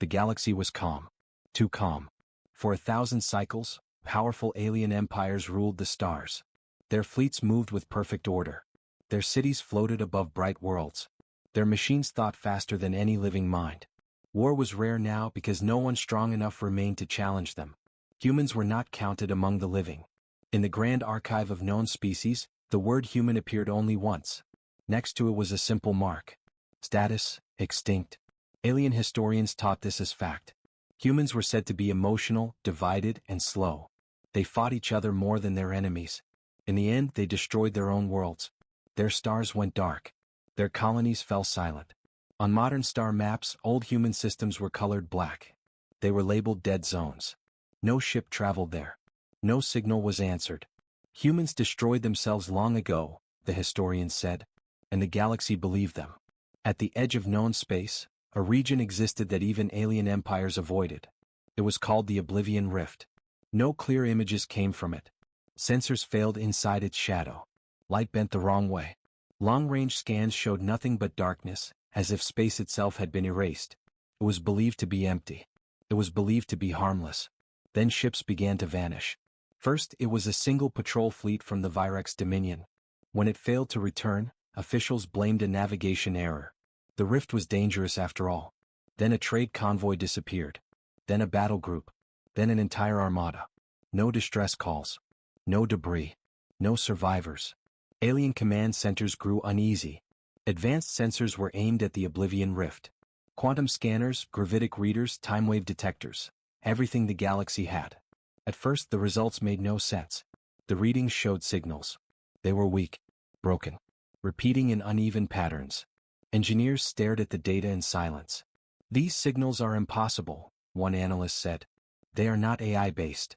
The galaxy was calm. Too calm. For 1,000 cycles, powerful alien empires ruled the stars. Their fleets moved with perfect order. Their cities floated above bright worlds. Their machines thought faster than any living mind. War was rare now because no one strong enough remained to challenge them. Humans were not counted among the living. In the grand archive of known species, the word human appeared only once. Next to it was a simple mark. Status, extinct. Alien historians taught this as fact. Humans were said to be emotional, divided, and slow. They fought each other more than their enemies. In the end, they destroyed their own worlds. Their stars went dark. Their colonies fell silent. On modern star maps, old human systems were colored black. They were labeled dead zones. No ship traveled there. No signal was answered. Humans destroyed themselves long ago, the historians said, and the galaxy believed them. At the edge of known space, a region existed that even alien empires avoided. It was called the Oblivion Rift. No clear images came from it. Sensors failed inside its shadow. Light bent the wrong way. Long-range scans showed nothing but darkness, as if space itself had been erased. It was believed to be empty. It was believed to be harmless. Then ships began to vanish. First, it was a single patrol fleet from the Virex Dominion. When it failed to return, officials blamed a navigation error. The rift was dangerous after all. Then a trade convoy disappeared. Then a battle group. Then an entire armada. No distress calls. No debris. No survivors. Alien command centers grew uneasy. Advanced sensors were aimed at the Oblivion Rift. Quantum scanners, gravitic readers, time-wave detectors. Everything the galaxy had. At first, the results made no sense. The readings showed signals. They were weak, broken, repeating in uneven patterns. Engineers stared at the data in silence. These signals are impossible, one analyst said. They are not AI-based.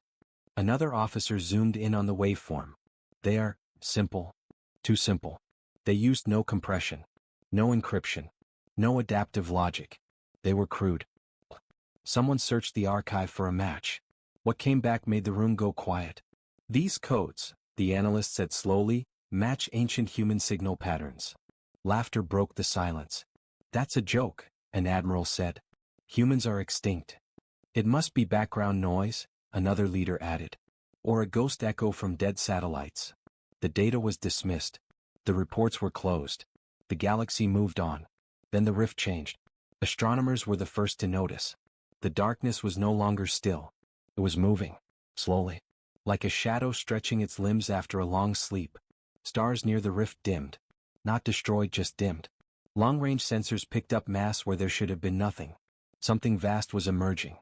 Another officer zoomed in on the waveform. They are simple. Too simple. They used no compression, no encryption, no adaptive logic. They were crude. Someone searched the archive for a match. What came back made the room go quiet. These codes, the analyst said slowly, match ancient human signal patterns. Laughter broke the silence. That's a joke, an admiral said. Humans are extinct. It must be background noise, another leader added. Or a ghost echo from dead satellites. The data was dismissed. The reports were closed. The galaxy moved on. Then the rift changed. Astronomers were the first to notice. The darkness was no longer still. It was moving, slowly, like a shadow stretching its limbs after a long sleep. Stars near the rift dimmed. Not destroyed, just dimmed. Long-range sensors picked up mass where there should have been nothing. Something vast was emerging.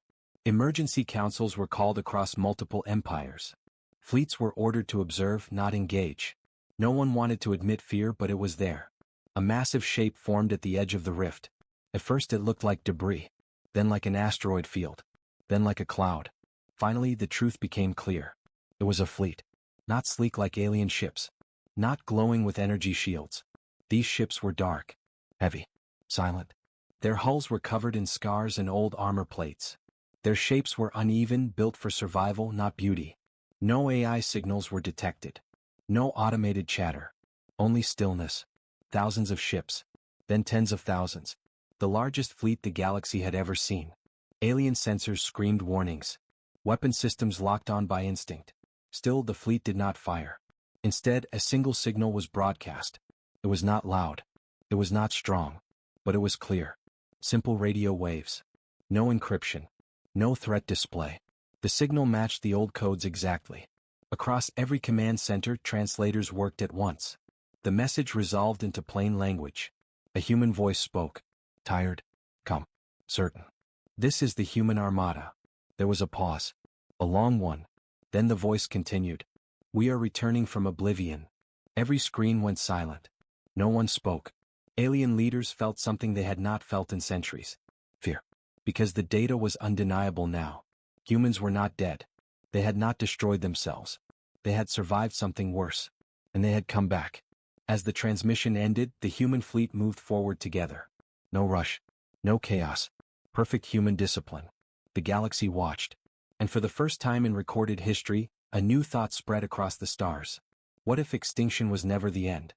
Emergency councils were called across multiple empires. Fleets were ordered to observe, not engage. No one wanted to admit fear, but it was there. A massive shape formed at the edge of the rift. At first it looked like debris. Then like an asteroid field. Then like a cloud. Finally, the truth became clear. It was a fleet. Not sleek like alien ships. Not glowing with energy shields. These ships were dark. Heavy. Silent. Their hulls were covered in scars and old armor plates. Their shapes were uneven, built for survival, not beauty. No AI signals were detected. No automated chatter. Only stillness. Thousands of ships. Then tens of thousands. The largest fleet the galaxy had ever seen. Alien sensors screamed warnings. Weapon systems locked on by instinct. Still, the fleet did not fire. Instead, a single signal was broadcast. It was not loud. It was not strong. But it was clear. Simple radio waves. No encryption. No threat display. The signal matched the old codes exactly. Across every command center, translators worked at once. The message resolved into plain language. A human voice spoke. Tired. Come. Certain. This is the human armada. There was a pause. A long one. Then the voice continued. We are returning from Oblivion. Every screen went silent. No one spoke. Alien leaders felt something they had not felt in centuries. Fear. Because the data was undeniable now. Humans were not dead. They had not destroyed themselves. They had survived something worse. And they had come back. As the transmission ended, the human fleet moved forward together. No rush. No chaos. Perfect human discipline. The galaxy watched. And for the first time in recorded history, a new thought spread across the stars. What if extinction was never the end?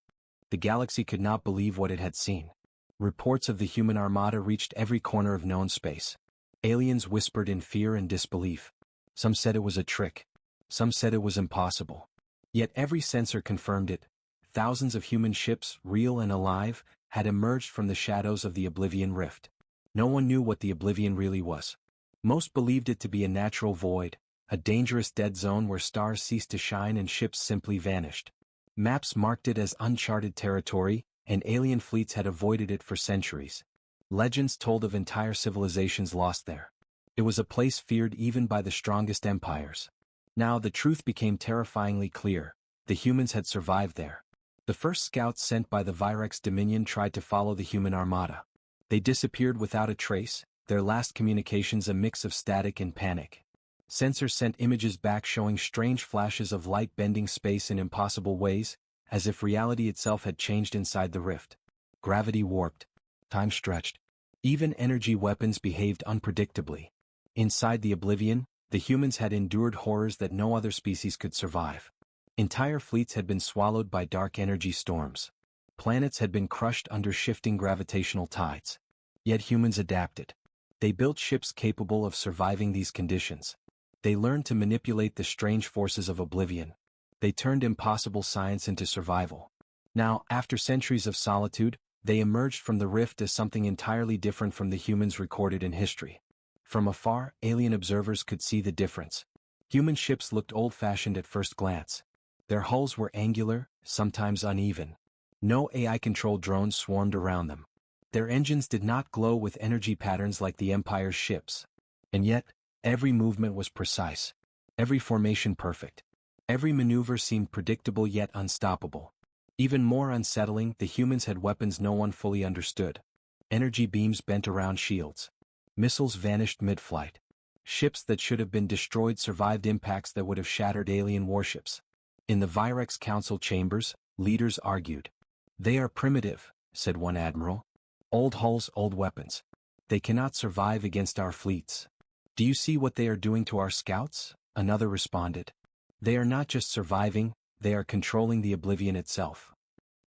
The galaxy could not believe what it had seen. Reports of the human armada reached every corner of known space. Aliens whispered in fear and disbelief. Some said it was a trick. Some said it was impossible. Yet every sensor confirmed it. Thousands of human ships, real and alive, had emerged from the shadows of the Oblivion rift. No one knew what the Oblivion really was. Most believed it to be a natural void, a dangerous dead zone where stars ceased to shine and ships simply vanished. Maps marked it as uncharted territory, and alien fleets had avoided it for centuries. Legends told of entire civilizations lost there. It was a place feared even by the strongest empires. Now the truth became terrifyingly clear. The humans had survived there. The first scouts sent by the Virex Dominion tried to follow the human armada. They disappeared without a trace, their last communications a mix of static and panic. Sensors sent images back showing strange flashes of light bending space in impossible ways, as if reality itself had changed inside the rift. Gravity warped. Time stretched. Even energy weapons behaved unpredictably. Inside the Oblivion, the humans had endured horrors that no other species could survive. Entire fleets had been swallowed by dark energy storms. Planets had been crushed under shifting gravitational tides. Yet humans adapted. They built ships capable of surviving these conditions. They learned to manipulate the strange forces of Oblivion. They turned impossible science into survival. Now, after centuries of solitude, they emerged from the rift as something entirely different from the humans recorded in history. From afar, alien observers could see the difference. Human ships looked old-fashioned at first glance. Their hulls were angular, sometimes uneven. No AI-controlled drones swarmed around them. Their engines did not glow with energy patterns like the Empire's ships. And yet, every movement was precise. Every formation perfect. Every maneuver seemed predictable yet unstoppable. Even more unsettling, the humans had weapons no one fully understood. Energy beams bent around shields. Missiles vanished mid-flight. Ships that should have been destroyed survived impacts that would have shattered alien warships. In the Virex Council chambers, leaders argued. "They are primitive," said one admiral. "Old hulls, old weapons. They cannot survive against our fleets." "Do you see what they are doing to our scouts?" another responded. "They are not just surviving, they are controlling the Oblivion itself."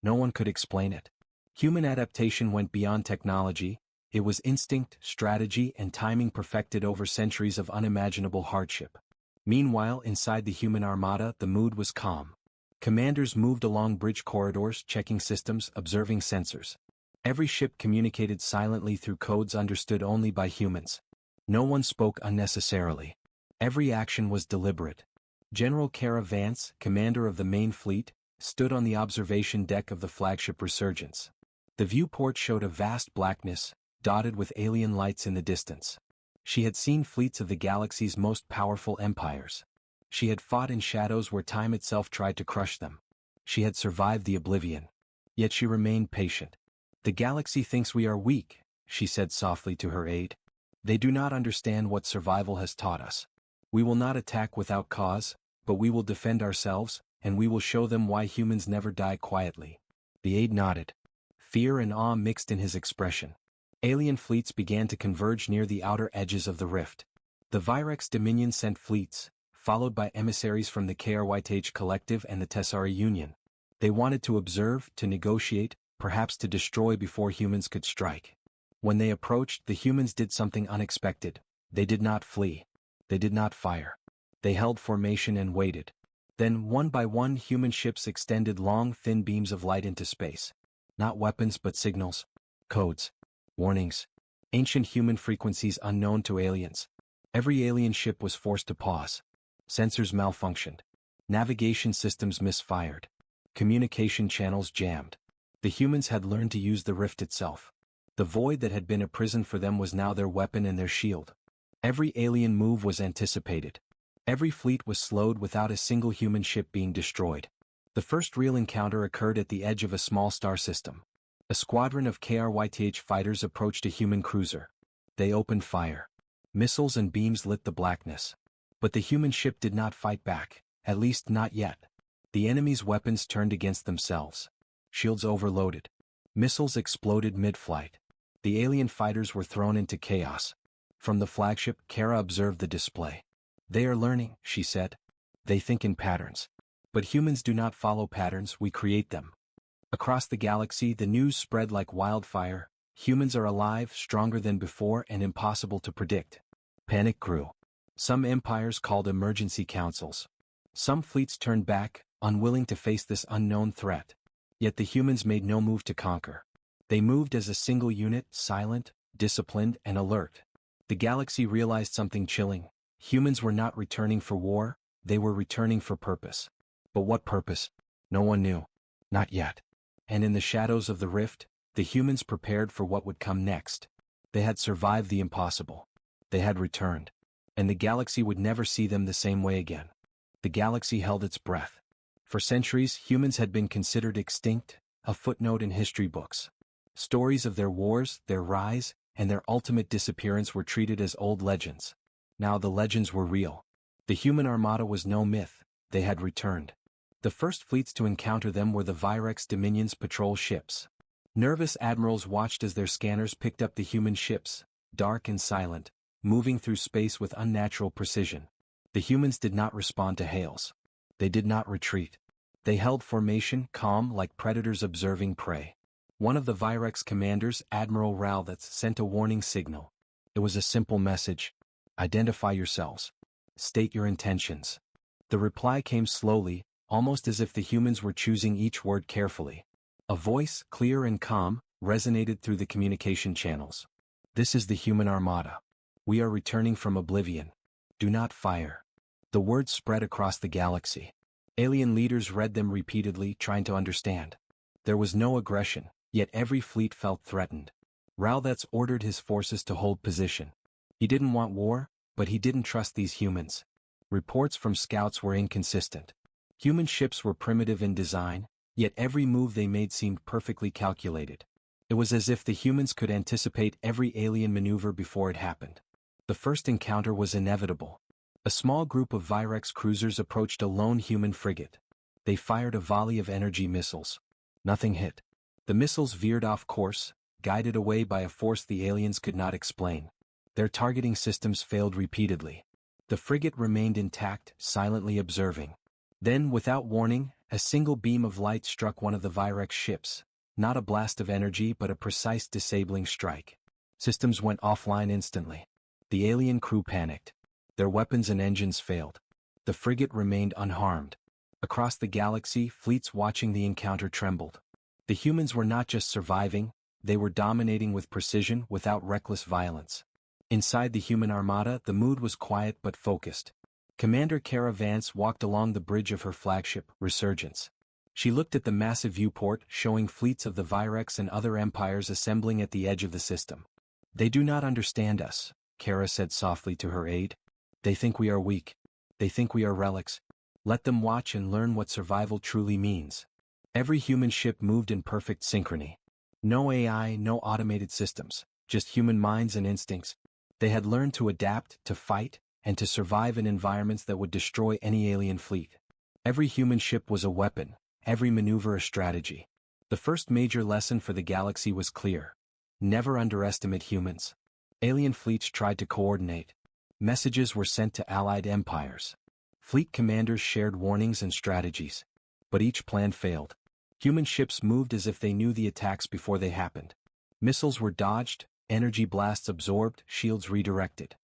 No one could explain it. Human adaptation went beyond technology. It was instinct, strategy, and timing perfected over centuries of unimaginable hardship. Meanwhile, inside the human armada, the mood was calm. Commanders moved along bridge corridors, checking systems, observing sensors. Every ship communicated silently through codes understood only by humans. No one spoke unnecessarily. Every action was deliberate. General Kara Vance, commander of the main fleet, stood on the observation deck of the flagship Resurgence. The viewport showed a vast blackness, dotted with alien lights in the distance. She had seen fleets of the galaxy's most powerful empires. She had fought in shadows where time itself tried to crush them. She had survived the Oblivion. Yet she remained patient. "The galaxy thinks we are weak," she said softly to her aide. "They do not understand what survival has taught us. We will not attack without cause, but we will defend ourselves, and we will show them why humans never die quietly." The aide nodded. Fear and awe mixed in his expression. Alien fleets began to converge near the outer edges of the rift. The Virex Dominion sent fleets, followed by emissaries from the KRYTH Collective and the Tessari Union. They wanted to observe, to negotiate, perhaps to destroy before humans could strike. When they approached, the humans did something unexpected. They did not flee. They did not fire. They held formation and waited. Then, one by one, human ships extended long, thin beams of light into space. Not weapons but signals. Codes. Warnings. Ancient human frequencies unknown to aliens. Every alien ship was forced to pause. Sensors malfunctioned. Navigation systems misfired. Communication channels jammed. The humans had learned to use the rift itself. The void that had been a prison for them was now their weapon and their shield. Every alien move was anticipated. Every fleet was slowed without a single human ship being destroyed. The first real encounter occurred at the edge of a small star system. A squadron of KRYTH fighters approached a human cruiser. They opened fire. Missiles and beams lit the blackness. But the human ship did not fight back, at least not yet. The enemy's weapons turned against themselves. Shields overloaded. Missiles exploded mid-flight. The alien fighters were thrown into chaos. From the flagship, Kara observed the display. "They are learning," she said. "They think in patterns. But humans do not follow patterns, we create them." Across the galaxy, the news spread like wildfire. Humans are alive, stronger than before, and impossible to predict. Panic grew. Some empires called emergency councils. Some fleets turned back, unwilling to face this unknown threat. Yet the humans made no move to conquer. They moved as a single unit, silent, disciplined, and alert. The galaxy realized something chilling. Humans were not returning for war, they were returning for purpose. But what purpose? No one knew. Not yet. And in the shadows of the rift, the humans prepared for what would come next. They had survived the impossible. They had returned. And the galaxy would never see them the same way again. The galaxy held its breath. For centuries, humans had been considered extinct, a footnote in history books. Stories of their wars, their rise, and their ultimate disappearance were treated as old legends. Now the legends were real. The human armada was no myth, they had returned. The first fleets to encounter them were the Virex Dominion's patrol ships. Nervous admirals watched as their scanners picked up the human ships, dark and silent, moving through space with unnatural precision. The humans did not respond to hails. They did not retreat. They held formation, calm like predators observing prey. One of the Virex commanders, Admiral Raldatz, sent a warning signal. It was a simple message. Identify yourselves. State your intentions. The reply came slowly, almost as if the humans were choosing each word carefully. A voice, clear and calm, resonated through the communication channels. This is the human armada. We are returning from Oblivion. Do not fire. The words spread across the galaxy. Alien leaders read them repeatedly, trying to understand. There was no aggression, yet every fleet felt threatened. Raldatz ordered his forces to hold position. He didn't want war, but he didn't trust these humans. Reports from scouts were inconsistent. Human ships were primitive in design, yet every move they made seemed perfectly calculated. It was as if the humans could anticipate every alien maneuver before it happened. The first encounter was inevitable. A small group of Virex cruisers approached a lone human frigate. They fired a volley of energy missiles. Nothing hit. The missiles veered off course, guided away by a force the aliens could not explain. Their targeting systems failed repeatedly. The frigate remained intact, silently observing. Then, without warning, a single beam of light struck one of the Virex ships. Not a blast of energy but a precise disabling strike. Systems went offline instantly. The alien crew panicked. Their weapons and engines failed. The frigate remained unharmed. Across the galaxy, fleets watching the encounter trembled. The humans were not just surviving, they were dominating with precision without reckless violence. Inside the human armada, the mood was quiet but focused. Commander Kara Vance walked along the bridge of her flagship, Resurgence. She looked at the massive viewport, showing fleets of the Virex and other empires assembling at the edge of the system. They do not understand us, Kara said softly to her aide. They think we are weak. They think we are relics. Let them watch and learn what survival truly means. Every human ship moved in perfect synchrony. No AI, no automated systems, just human minds and instincts. They had learned to adapt, to fight, and to survive in environments that would destroy any alien fleet. Every human ship was a weapon, every maneuver a strategy. The first major lesson for the galaxy was clear. Never underestimate humans. Alien fleets tried to coordinate. Messages were sent to allied empires. Fleet commanders shared warnings and strategies. But each plan failed. Human ships moved as if they knew the attacks before they happened. Missiles were dodged, energy blasts absorbed, shields redirected.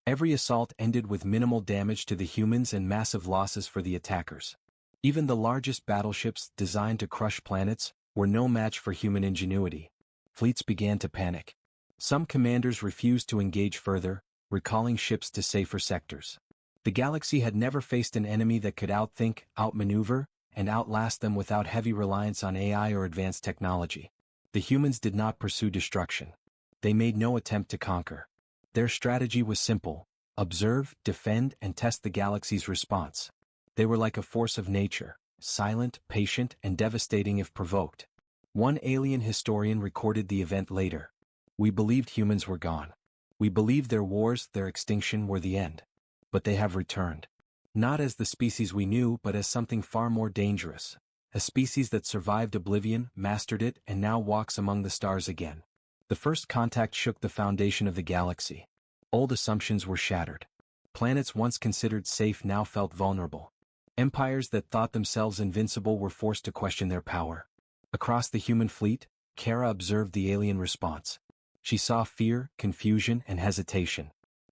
Every assault ended with minimal damage to the humans and massive losses for the attackers. Even the largest battleships, designed to crush planets, were no match for human ingenuity. Fleets began to panic. Some commanders refused to engage further, recalling ships to safer sectors. The galaxy had never faced an enemy that could outthink, outmaneuver, and outlast them without heavy reliance on AI or advanced technology. The humans did not pursue destruction. They made no attempt to conquer. Their strategy was simple: observe, defend, and test the galaxy's response. They were like a force of nature, silent, patient, and devastating if provoked. One alien historian recorded the event later. We believed humans were gone. We believed their wars, their extinction were the end. But they have returned. Not as the species we knew, but as something far more dangerous. A species that survived Oblivion, mastered it, and now walks among the stars again. The first contact shook the foundation of the galaxy. Old assumptions were shattered. Planets once considered safe now felt vulnerable. Empires that thought themselves invincible were forced to question their power. Across the human fleet, Kara observed the alien response. She saw fear, confusion, and hesitation.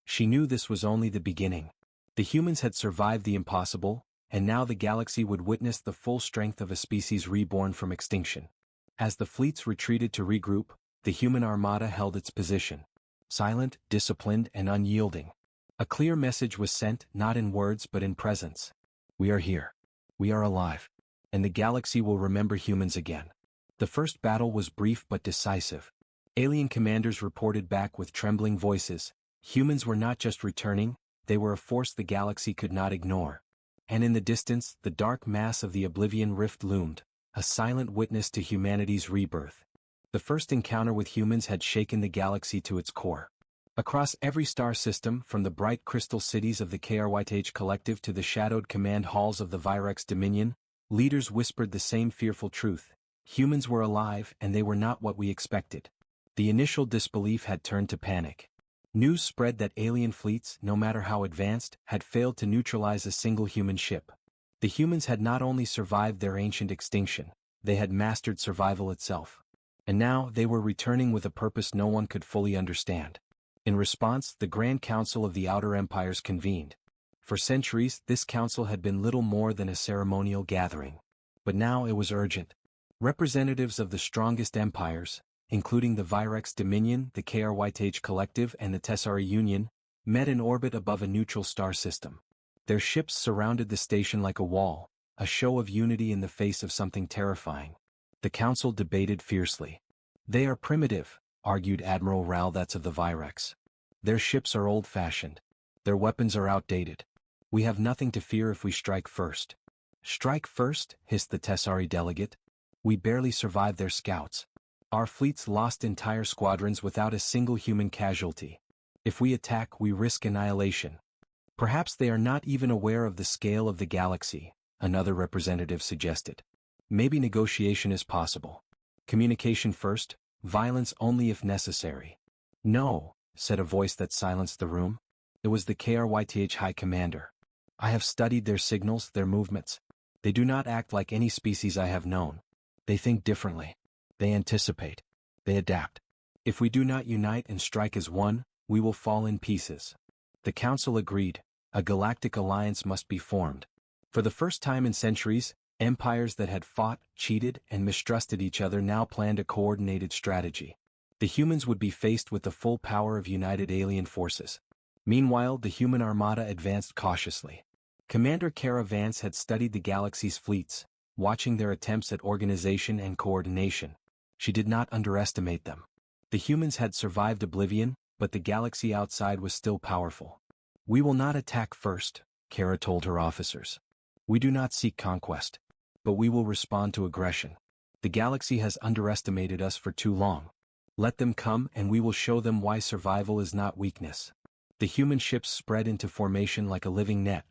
She knew this was only the beginning. The humans had survived the impossible, and now the galaxy would witness the full strength of a species reborn from extinction. As the fleets retreated to regroup, the human armada held its position. Silent, disciplined, and unyielding. A clear message was sent, not in words but in presence. We are here. We are alive. And the galaxy will remember humans again. The first battle was brief but decisive. Alien commanders reported back with trembling voices. Humans were not just returning, they were a force the galaxy could not ignore. And in the distance, the dark mass of the Oblivion rift loomed, a silent witness to humanity's rebirth. The first encounter with humans had shaken the galaxy to its core. Across every star system, from the bright crystal cities of the HFY Collective to the shadowed command halls of the Virex Dominion, leaders whispered the same fearful truth. Humans were alive, and they were not what we expected. The initial disbelief had turned to panic. News spread that alien fleets, no matter how advanced, had failed to neutralize a single human ship. The humans had not only survived their ancient extinction, they had mastered survival itself. And now they were returning with a purpose no one could fully understand. In response, the Grand Council of the Outer Empires convened. For centuries, this council had been little more than a ceremonial gathering. But now it was urgent. Representatives of the strongest empires, including the Virex Dominion, the HFY Collective, and the Tessari Union, met in orbit above a neutral star system. Their ships surrounded the station like a wall, a show of unity in the face of something terrifying. The council debated fiercely. They are primitive, argued Admiral Raldatz of the Virex. Their ships are old-fashioned. Their weapons are outdated. We have nothing to fear if we strike first. Strike first, hissed the Tessari delegate. We barely survived their scouts. Our fleets lost entire squadrons without a single human casualty. If we attack, we risk annihilation. Perhaps they are not even aware of the scale of the galaxy, another representative suggested. Maybe negotiation is possible. Communication first, violence only if necessary. No, said a voice that silenced the room. It was the HFY High Commander. I have studied their signals, their movements. They do not act like any species I have known. They think differently. They anticipate. They adapt. If we do not unite and strike as one, we will fall in pieces. The Council agreed. A galactic alliance must be formed. For the first time in centuries, empires that had fought, cheated, and mistrusted each other now planned a coordinated strategy. The humans would be faced with the full power of united alien forces. Meanwhile, the human armada advanced cautiously. Commander Kara Vance had studied the galaxy's fleets, watching their attempts at organization and coordination. She did not underestimate them. The humans had survived Oblivion, but the galaxy outside was still powerful. We will not attack first, Kara told her officers. We do not seek conquest. But we will respond to aggression. The galaxy has underestimated us for too long. Let them come and we will show them why survival is not weakness. The human ships spread into formation like a living net.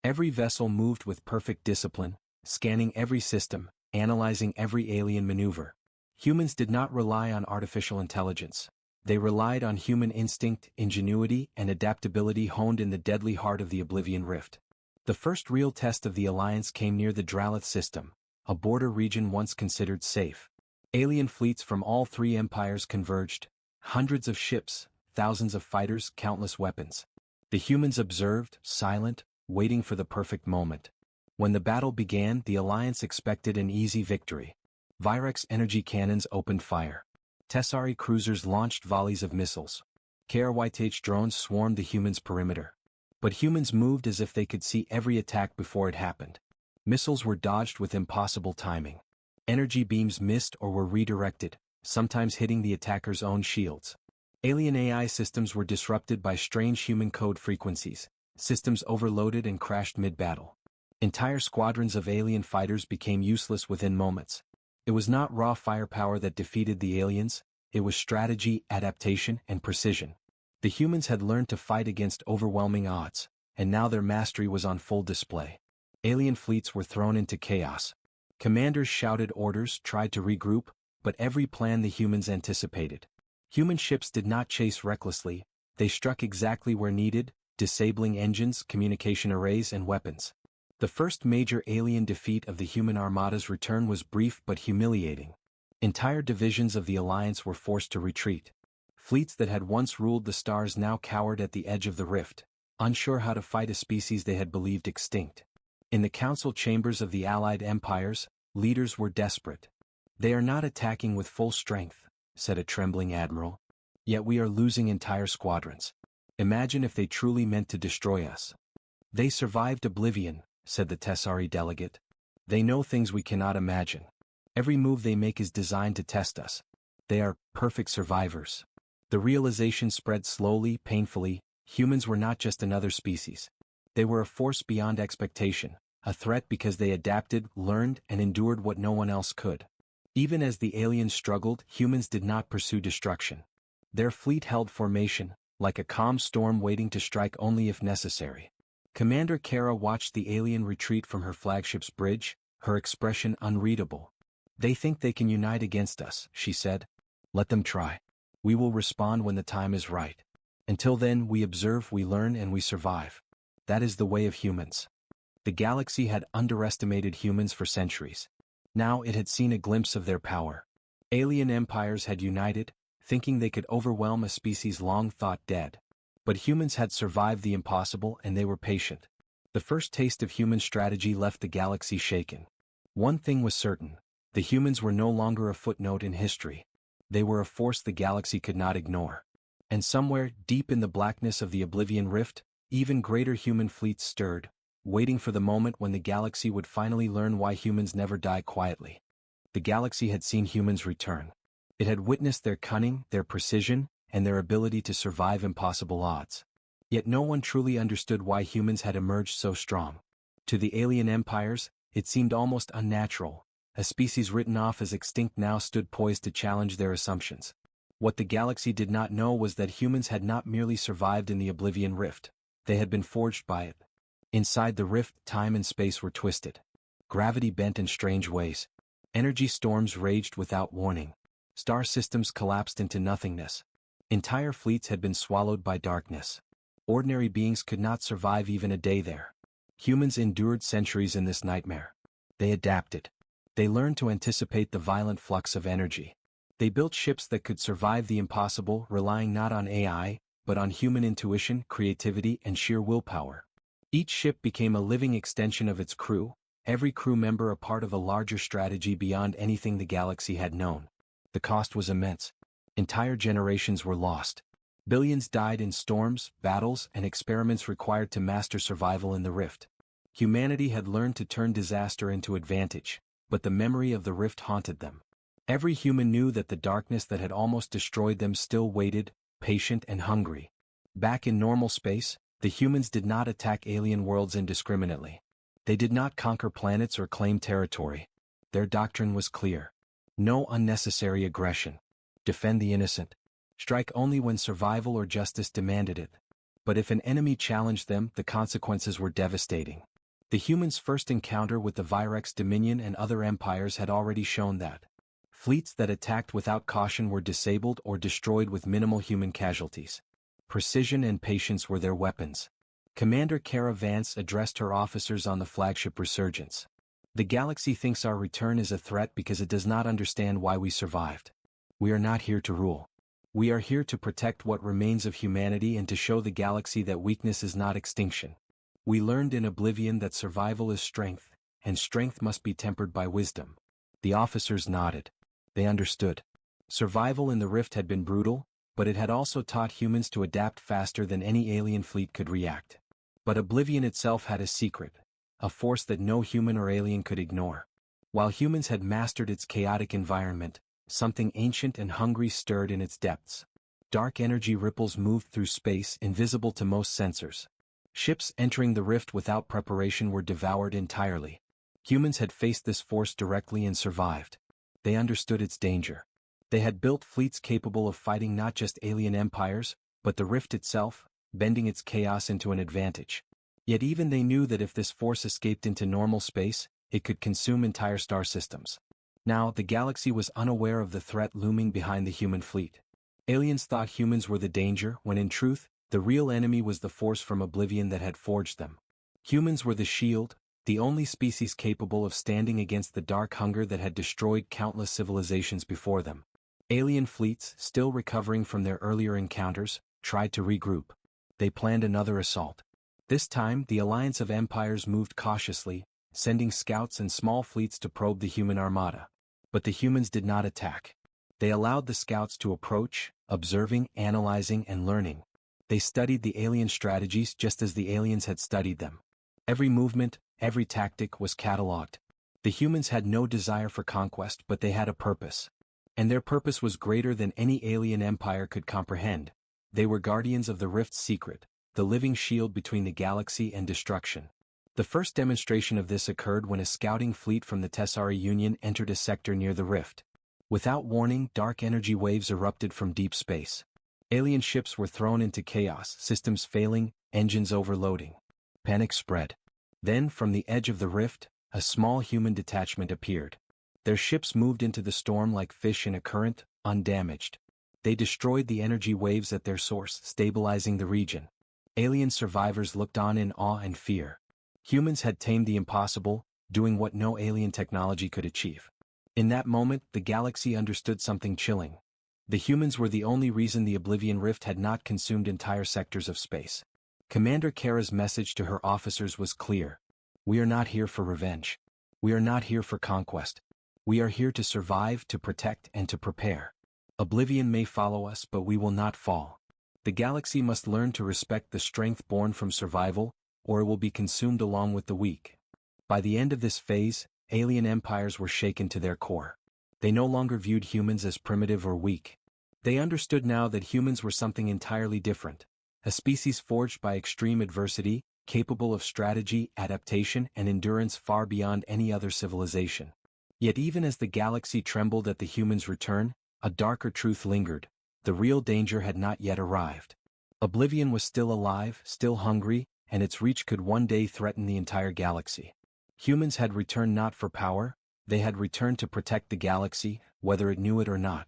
Every vessel moved with perfect discipline, scanning every system, analyzing every alien maneuver. Humans did not rely on artificial intelligence. They relied on human instinct, ingenuity, and adaptability honed in the deadly heart of the Oblivion Rift. The first real test of the Alliance came near the Dralith system, a border region once considered safe. Alien fleets from all three empires converged. Hundreds of ships, thousands of fighters, countless weapons. The humans observed, silent, waiting for the perfect moment. When the battle began, the Alliance expected an easy victory. Virex energy cannons opened fire. Tessari cruisers launched volleys of missiles. HFY drones swarmed the humans' perimeter. But humans moved as if they could see every attack before it happened. Missiles were dodged with impossible timing. Energy beams missed or were redirected, sometimes hitting the attacker's own shields. Alien AI systems were disrupted by strange human code frequencies. Systems overloaded and crashed mid-battle. Entire squadrons of alien fighters became useless within moments. It was not raw firepower that defeated the aliens, it was strategy, adaptation, and precision. The humans had learned to fight against overwhelming odds, and now their mastery was on full display. Alien fleets were thrown into chaos. Commanders shouted orders, tried to regroup, but every plan the humans anticipated. Human ships did not chase recklessly, they struck exactly where needed, disabling engines, communication arrays, and weapons. The first major alien defeat of the human armada's return was brief but humiliating. Entire divisions of the Alliance were forced to retreat. Fleets that had once ruled the stars now cowered at the edge of the rift, unsure how to fight a species they had believed extinct. In the council chambers of the Allied empires, leaders were desperate. "They are not attacking with full strength," said a trembling admiral. "Yet we are losing entire squadrons. Imagine if they truly meant to destroy us." "They survived Oblivion," said the Tessari delegate. "They know things we cannot imagine. Every move they make is designed to test us. They are perfect survivors." The realization spread slowly, painfully. Humans were not just another species. They were a force beyond expectation, a threat because they adapted, learned, and endured what no one else could. Even as the aliens struggled, humans did not pursue destruction. Their fleet held formation, like a calm storm waiting to strike only if necessary. Commander Kara watched the alien retreat from her flagship's bridge, her expression unreadable. "They think they can unite against us," she said. "Let them try. We will respond when the time is right. Until then, we observe, we learn, and we survive. That is the way of humans." The galaxy had underestimated humans for centuries. Now it had seen a glimpse of their power. Alien empires had united, thinking they could overwhelm a species long thought dead. But humans had survived the impossible, and they were patient. The first taste of human strategy left the galaxy shaken. One thing was certain: the humans were no longer a footnote in history. They were a force the galaxy could not ignore. And somewhere, deep in the blackness of the Oblivion Rift, even greater human fleets stirred, waiting for the moment when the galaxy would finally learn why humans never die quietly. The galaxy had seen humans return. It had witnessed their cunning, their precision, and their ability to survive impossible odds. Yet no one truly understood why humans had emerged so strong. To the alien empires, it seemed almost unnatural. A species written off as extinct now stood poised to challenge their assumptions. What the galaxy did not know was that humans had not merely survived in the Oblivion Rift. They had been forged by it. Inside the rift, time and space were twisted. Gravity bent in strange ways. Energy storms raged without warning. Star systems collapsed into nothingness. Entire fleets had been swallowed by darkness. Ordinary beings could not survive even a day there. Humans endured centuries in this nightmare. They adapted. They learned to anticipate the violent flux of energy. They built ships that could survive the impossible, relying not on AI, but on human intuition, creativity, and sheer willpower. Each ship became a living extension of its crew, every crew member a part of a larger strategy beyond anything the galaxy had known. The cost was immense. Entire generations were lost. Billions died in storms, battles, and experiments required to master survival in the rift. Humanity had learned to turn disaster into advantage, but the memory of the rift haunted them. Every human knew that the darkness that had almost destroyed them still waited, patient and hungry. Back in normal space, the humans did not attack alien worlds indiscriminately. They did not conquer planets or claim territory. Their doctrine was clear. No unnecessary aggression. Defend the innocent. Strike only when survival or justice demanded it. But if an enemy challenged them, the consequences were devastating. The humans' first encounter with the Virex Dominion and other empires had already shown that. Fleets that attacked without caution were disabled or destroyed with minimal human casualties. Precision and patience were their weapons. Commander Kara Vance addressed her officers on the flagship Resurgence. "The galaxy thinks our return is a threat because it does not understand why we survived. We are not here to rule. We are here to protect what remains of humanity and to show the galaxy that weakness is not extinction. We learned in Oblivion that survival is strength, and strength must be tempered by wisdom." The officers nodded. They understood. Survival in the rift had been brutal, but it had also taught humans to adapt faster than any alien fleet could react. But Oblivion itself had a secret, a force that no human or alien could ignore. While humans had mastered its chaotic environment, something ancient and hungry stirred in its depths. Dark energy ripples moved through space, invisible to most sensors. Ships entering the rift without preparation were devoured entirely. Humans had faced this force directly and survived. They understood its danger. They had built fleets capable of fighting not just alien empires, but the rift itself, bending its chaos into an advantage. Yet even they knew that if this force escaped into normal space, it could consume entire star systems. Now, the galaxy was unaware of the threat looming behind the human fleet. Aliens thought humans were the danger, when in truth, the real enemy was the force from Oblivion that had forged them. Humans were the shield, the only species capable of standing against the dark hunger that had destroyed countless civilizations before them. Alien fleets, still recovering from their earlier encounters, tried to regroup. They planned another assault. This time, the alliance of empires moved cautiously, sending scouts and small fleets to probe the human armada. But the humans did not attack. They allowed the scouts to approach, observing, analyzing, and learning. They studied the alien strategies just as the aliens had studied them. Every movement, every tactic was catalogued. The humans had no desire for conquest, but they had a purpose. And their purpose was greater than any alien empire could comprehend. They were guardians of the Rift's secret, the living shield between the galaxy and destruction. The first demonstration of this occurred when a scouting fleet from the Tessari Union entered a sector near the Rift. Without warning, dark energy waves erupted from deep space. Alien ships were thrown into chaos, systems failing, engines overloading. Panic spread. Then, from the edge of the Rift, a small human detachment appeared. Their ships moved into the storm like fish in a current, undamaged. They destroyed the energy waves at their source, stabilizing the region. Alien survivors looked on in awe and fear. Humans had tamed the impossible, doing what no alien technology could achieve. In that moment, the galaxy understood something chilling. The humans were the only reason the Oblivion Rift had not consumed entire sectors of space. Commander Kara's message to her officers was clear. We are not here for revenge. We are not here for conquest. We are here to survive, to protect, and to prepare. Oblivion may follow us, but we will not fall. The galaxy must learn to respect the strength born from survival, or it will be consumed along with the weak. By the end of this phase, alien empires were shaken to their core. They no longer viewed humans as primitive or weak. They understood now that humans were something entirely different, a species forged by extreme adversity, capable of strategy, adaptation, and endurance far beyond any other civilization. Yet even as the galaxy trembled at the humans' return, a darker truth lingered. The real danger had not yet arrived. Oblivion was still alive, still hungry, and its reach could one day threaten the entire galaxy. Humans had returned not for power, they had returned to protect the galaxy, whether it knew it or not.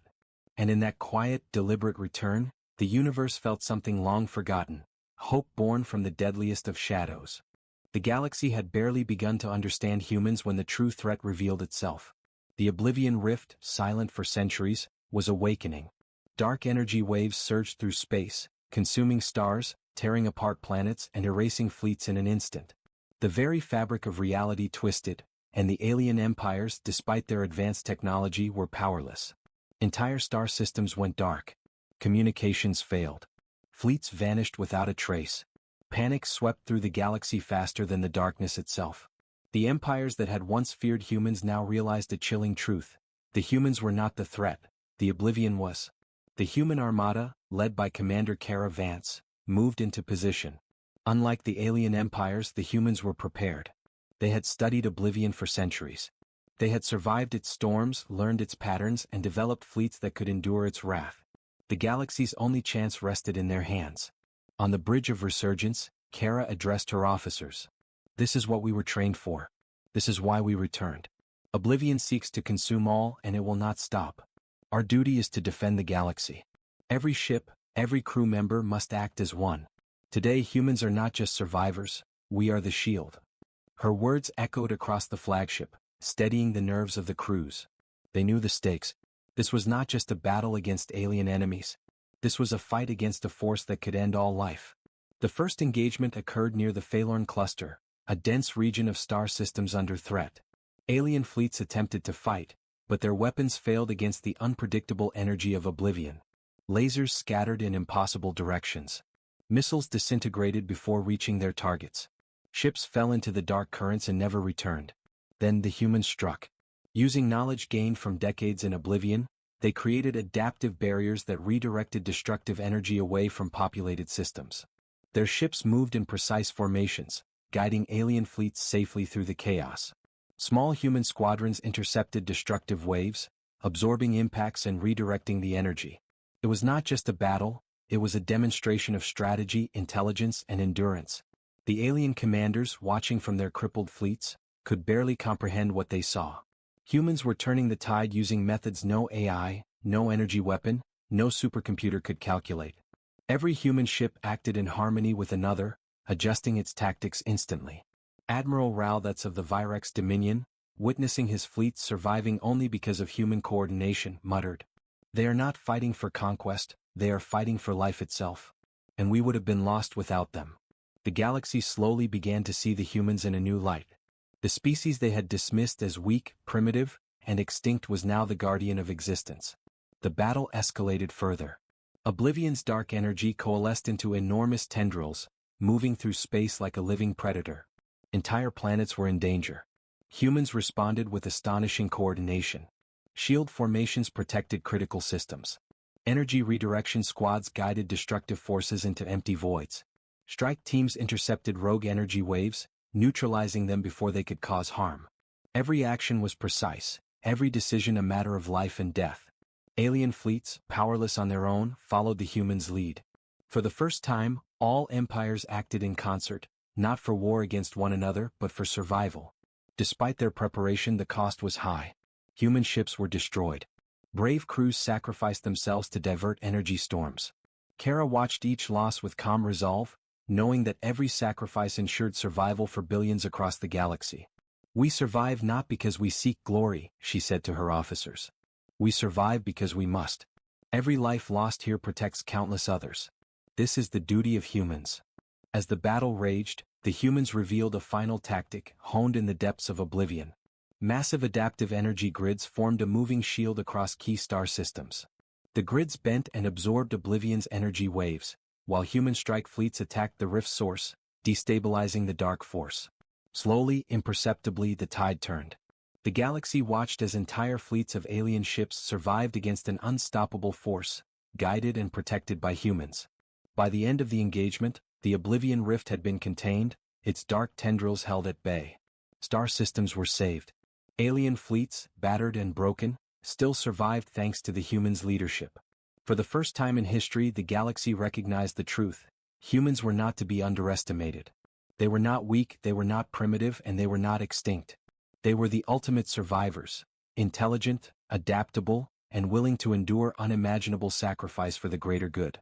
And in that quiet, deliberate return, the universe felt something long forgotten, hope born from the deadliest of shadows. The galaxy had barely begun to understand humans when the true threat revealed itself. The Oblivion Rift, silent for centuries, was awakening. Dark energy waves surged through space, consuming stars, tearing apart planets, and erasing fleets in an instant. The very fabric of reality twisted, and the alien empires, despite their advanced technology, were powerless. Entire star systems went dark. Communications failed. Fleets vanished without a trace. Panic swept through the galaxy faster than the darkness itself. The empires that had once feared humans now realized a chilling truth. The humans were not the threat, the Oblivion was. The human armada, led by Commander Kara Vance, moved into position. Unlike the alien empires, the humans were prepared. They had studied Oblivion for centuries. They had survived its storms, learned its patterns, and developed fleets that could endure its wrath. The galaxy's only chance rested in their hands. On the bridge of resurgence, Kara addressed her officers. This is what we were trained for. This is why we returned. Oblivion seeks to consume all, and it will not stop. Our duty is to defend the galaxy. Every ship, every crew member must act as one. Today humans are not just survivors, we are the shield. Her words echoed across the flagship, steadying the nerves of the crews. They knew the stakes. This was not just a battle against alien enemies. This was a fight against a force that could end all life. The first engagement occurred near the Phalorn cluster, a dense region of star systems under threat. Alien fleets attempted to fight, but their weapons failed against the unpredictable energy of Oblivion. Lasers scattered in impossible directions. Missiles disintegrated before reaching their targets. Ships fell into the dark currents and never returned. Then the humans struck. Using knowledge gained from decades in Oblivion, they created adaptive barriers that redirected destructive energy away from populated systems. Their ships moved in precise formations, guiding alien fleets safely through the chaos. Small human squadrons intercepted destructive waves, absorbing impacts and redirecting the energy. It was not just a battle, it was a demonstration of strategy, intelligence, and endurance. The alien commanders, watching from their crippled fleets, could barely comprehend what they saw. Humans were turning the tide using methods no AI, no energy weapon, no supercomputer could calculate. Every human ship acted in harmony with another, adjusting its tactics instantly. Admiral Raldatz of the Virex Dominion, witnessing his fleet surviving only because of human coordination, muttered, They are not fighting for conquest, they are fighting for life itself. And we would have been lost without them. The galaxy slowly began to see the humans in a new light. The species they had dismissed as weak, primitive, and extinct was now the guardian of existence. The battle escalated further. Oblivion's dark energy coalesced into enormous tendrils, moving through space like a living predator. Entire planets were in danger. Humans responded with astonishing coordination. Shield formations protected critical systems. Energy redirection squads guided destructive forces into empty voids. Strike teams intercepted rogue energy waves, neutralizing them before they could cause harm. Every action was precise, every decision a matter of life and death. Alien fleets, powerless on their own, followed the humans' lead. For the first time, all empires acted in concert, not for war against one another but for survival. Despite their preparation, the cost was high. Human ships were destroyed. Brave crews sacrificed themselves to divert energy storms. Kara watched each loss with calm resolve, knowing that every sacrifice ensured survival for billions across the galaxy. "We survive not because we seek glory," she said to her officers. "We survive because we must. Every life lost here protects countless others. This is the duty of humans." As the battle raged, the humans revealed a final tactic, honed in the depths of Oblivion. Massive adaptive energy grids formed a moving shield across key star systems. The grids bent and absorbed Oblivion's energy waves, while human strike fleets attacked the rift's source, destabilizing the dark force. Slowly, imperceptibly, the tide turned. The galaxy watched as entire fleets of alien ships survived against an unstoppable force, guided and protected by humans. By the end of the engagement, the Oblivion rift had been contained, its dark tendrils held at bay. Star systems were saved. Alien fleets, battered and broken, still survived thanks to the humans' leadership. For the first time in history, the galaxy recognized the truth. Humans were not to be underestimated. They were not weak, they were not primitive, and they were not extinct. They were the ultimate survivors, intelligent, adaptable, and willing to endure unimaginable sacrifice for the greater good.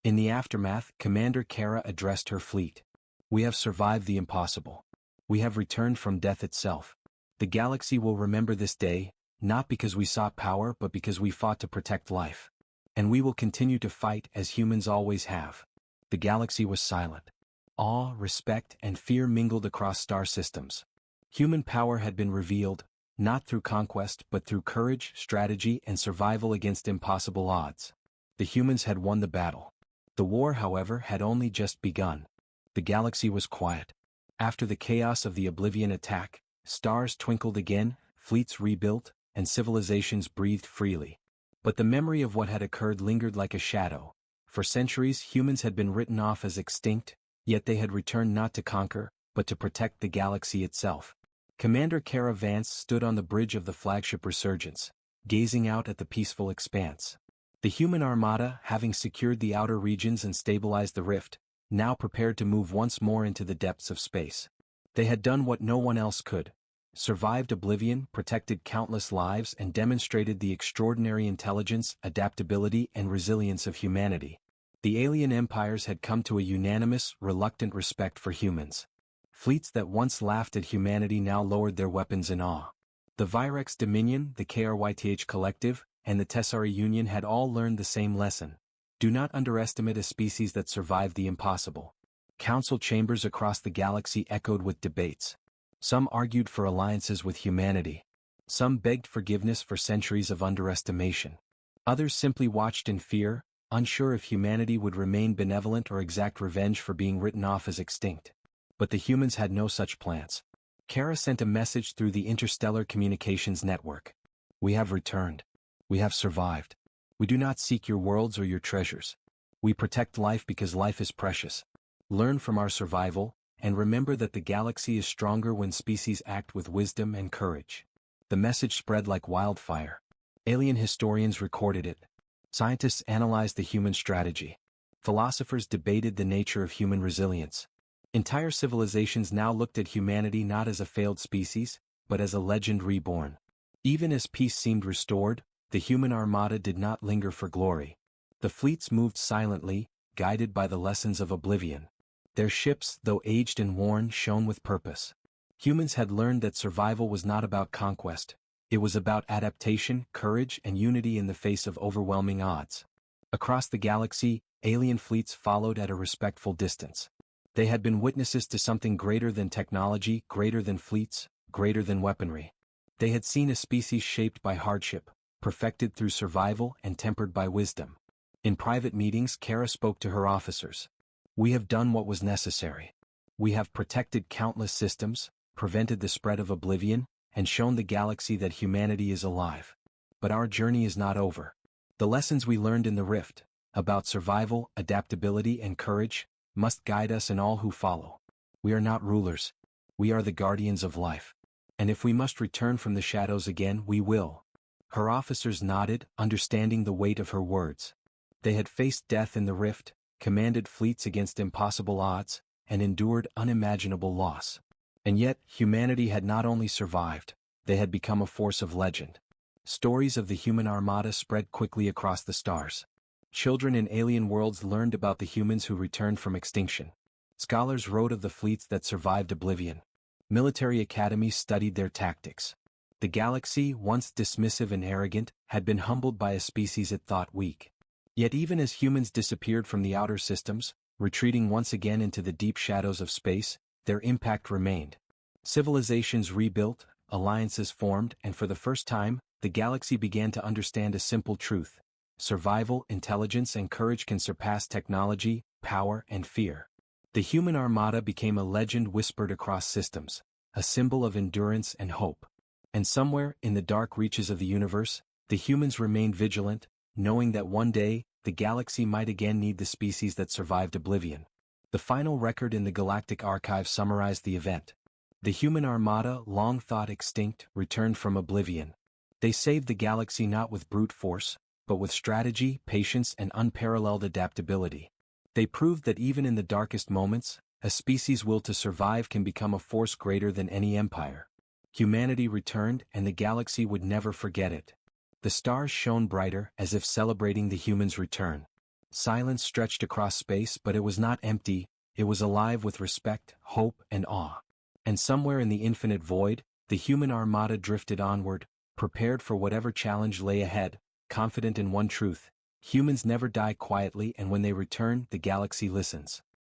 In the aftermath, Commander Kara addressed her fleet. "We have survived the impossible. We have returned from death itself. The galaxy will remember this day, not because we sought power but because we fought to protect life. And we will continue to fight as humans always have." The galaxy was silent. Awe, respect, and fear mingled across star systems. Human power had been revealed, not through conquest but through courage, strategy, and survival against impossible odds. The humans had won the battle. The war, however, had only just begun. The galaxy was quiet. After the chaos of the Oblivion attack, stars twinkled again, fleets rebuilt, and civilizations breathed freely. But the memory of what had occurred lingered like a shadow. For centuries, humans had been written off as extinct, yet they had returned not to conquer, but to protect the galaxy itself. Commander Kara Vance stood on the bridge of the flagship Resurgence, gazing out at the peaceful expanse. The human armada, having secured the outer regions and stabilized the rift, now prepared to move once more into the depths of space. They had done what no one else could. Survived Oblivion, protected countless lives, and demonstrated the extraordinary intelligence, adaptability, and resilience of humanity. The alien empires had come to a unanimous, reluctant respect for humans. Fleets that once laughed at humanity now lowered their weapons in awe. The Virex Dominion, the KRYTH Collective, and the Tessari Union had all learned the same lesson. Do not underestimate a species that survived the impossible. Council chambers across the galaxy echoed with debates. Some argued for alliances with humanity. Some begged forgiveness for centuries of underestimation. Others simply watched in fear, unsure if humanity would remain benevolent or exact revenge for being written off as extinct. But the humans had no such plans. Kara sent a message through the interstellar communications network. "We have returned. We have survived. We do not seek your worlds or your treasures. We protect life because life is precious. Learn from our survival, and remember that the galaxy is stronger when species act with wisdom and courage." The message spread like wildfire. Alien historians recorded it. Scientists analyzed the human strategy. Philosophers debated the nature of human resilience. Entire civilizations now looked at humanity not as a failed species, but as a legend reborn. Even as peace seemed restored, the human armada did not linger for glory. The fleets moved silently, guided by the lessons of Oblivion. Their ships, though aged and worn, shone with purpose. Humans had learned that survival was not about conquest, It was about adaptation, courage, and unity in the face of overwhelming odds. Across the galaxy, alien fleets followed at a respectful distance. They had been witnesses to something greater than technology, greater than fleets, greater than weaponry. They had seen a species shaped by hardship, perfected through survival and tempered by wisdom. In private meetings, Kara spoke to her officers. "We have done what was necessary. We have protected countless systems, prevented the spread of Oblivion, and shown the galaxy that humanity is alive. But our journey is not over. The lessons we learned in the Rift, about survival, adaptability, and courage, must guide us and all who follow. We are not rulers. We are the guardians of life. And if we must return from the shadows again, we will." Her officers nodded, understanding the weight of her words. They had faced death in the Rift, commanded fleets against impossible odds, and endured unimaginable loss. And yet, humanity had not only survived, they had become a force of legend. Stories of the human armada spread quickly across the stars. Children in alien worlds learned about the humans who returned from extinction. Scholars wrote of the fleets that survived Oblivion. Military academies studied their tactics. The galaxy, once dismissive and arrogant, had been humbled by a species it thought weak. Yet even as humans disappeared from the outer systems, retreating once again into the deep shadows of space, their impact remained. Civilizations rebuilt, alliances formed, and for the first time, the galaxy began to understand a simple truth. Survival, intelligence, and courage can surpass technology, power, and fear. The human armada became a legend whispered across systems, a symbol of endurance and hope. And somewhere, in the dark reaches of the universe, the humans remained vigilant, knowing that one day, the galaxy might again need the species that survived Oblivion. The final record in the Galactic Archive summarized the event. The human armada, long thought extinct, returned from Oblivion. They saved the galaxy not with brute force, but with strategy, patience, and unparalleled adaptability. They proved that even in the darkest moments, a species' will to survive can become a force greater than any empire. Humanity returned, and the galaxy would never forget it. The stars shone brighter, as if celebrating the humans' return. Silence stretched across space, but it was not empty, it was alive with respect, hope, and awe. And somewhere in the infinite void, the human armada drifted onward, prepared for whatever challenge lay ahead, confident in one truth: humans never die quietly, and when they return, the galaxy listens.